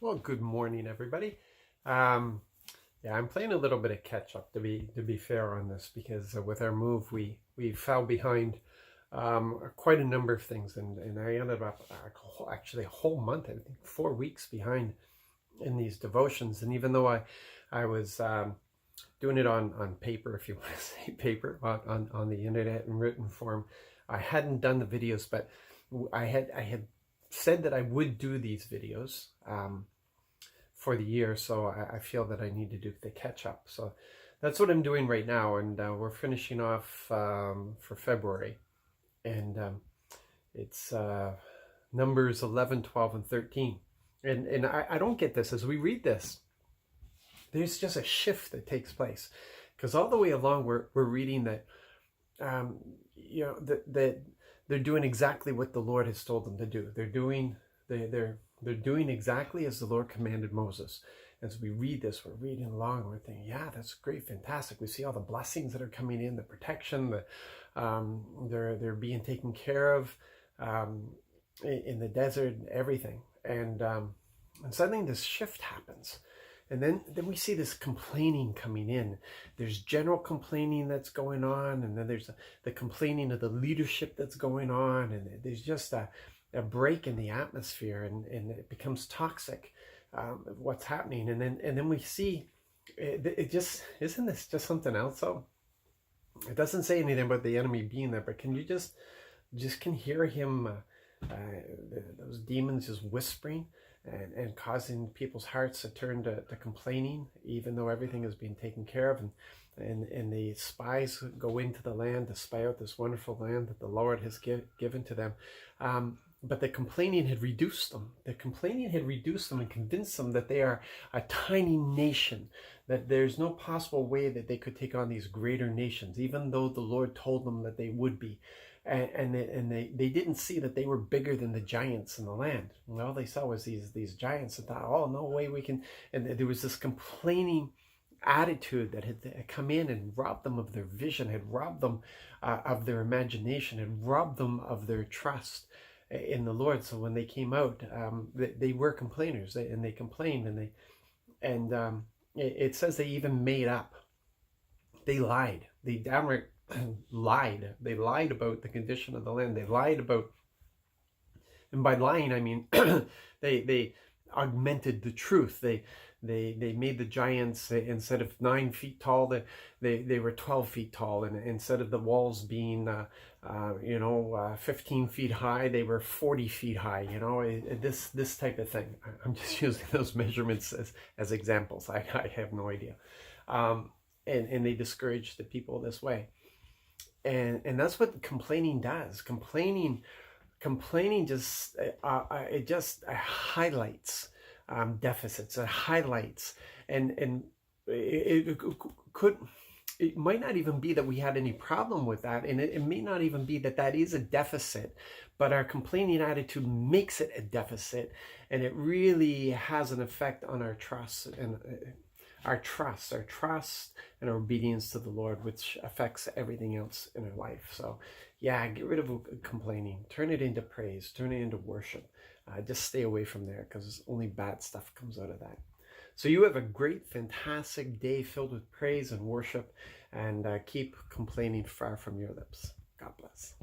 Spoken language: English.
Well, good morning, everybody. Um, yeah, I'm playing a little bit of catch up to be fair on this because with our move, we fell behind quite a number of things, and I ended up actually a whole month, I think 4 weeks behind in these devotions. And even though I was doing it on paper, if you want to say paper, on the internet in written form, I hadn't done the videos, but I had said that I would do these videos. For the year, so I feel that I need to do the catch up. So that's what I'm doing right now, and we're finishing off for February, and it's Numbers 11, 12, and 13. And I don't get this. As we read this, there's just a shift that takes place, because all the way along we're reading that um, that they're doing exactly what the Lord has told them to do. They're doing exactly as the Lord commanded Moses. As we read this, we're reading along, we're thinking, yeah, that's great, fantastic. We see all the blessings that are coming in, the protection, they're being taken care of in the desert, everything. And suddenly this shift happens. And then we see this complaining coming in. There's general complaining that's going on, and then there's the complaining of the leadership that's going on, and there's just a break in the atmosphere, and it becomes toxic. What's happening, and then we see it just isn't this just something else? So it doesn't say anything about the enemy being there, but can you just can hear him, those demons just whispering and causing people's hearts to turn to complaining, even though everything is being taken care of, and the spies go into the land to spy out this wonderful land that the Lord has given to them. But the complaining had reduced them. The complaining had reduced them and convinced them that they are a tiny nation, that there's no possible way that they could take on these greater nations, even though the Lord told them that they would be. And they didn't see that they were bigger than the giants in the land. And all they saw was these giants, and thought, oh, no way we can. And there was this complaining attitude that had come in and robbed them of their vision, had robbed them of their imagination, had robbed them of their trust in the Lord. So when they came out, they were complainers, and they complained, and it says they even made up. They lied. They downright lied. They lied about the condition of the land. They lied about, and by lying I mean they augmented the truth. They made the giants, instead of 9 feet tall, they were 12 feet tall, and instead of the walls being 15 feet high, they were 40 feet high. This type of thing. I'm just using those measurements as examples. I have no idea. And they discourage the people this way, and that's what complaining does. Complaining just it just highlights deficits. It highlights, and it might not even be that we had any problem with that, and it may not even be that is a deficit, but our complaining attitude makes it a deficit, and it really has an effect on our trust and our trust and our obedience to the Lord, which affects everything else in our life. So yeah, get rid of complaining, turn it into praise, turn it into worship. Just stay away from there, because only bad stuff comes out of that. So you have a great, fantastic day filled with praise and worship, and keep complaining far from your lips. God bless.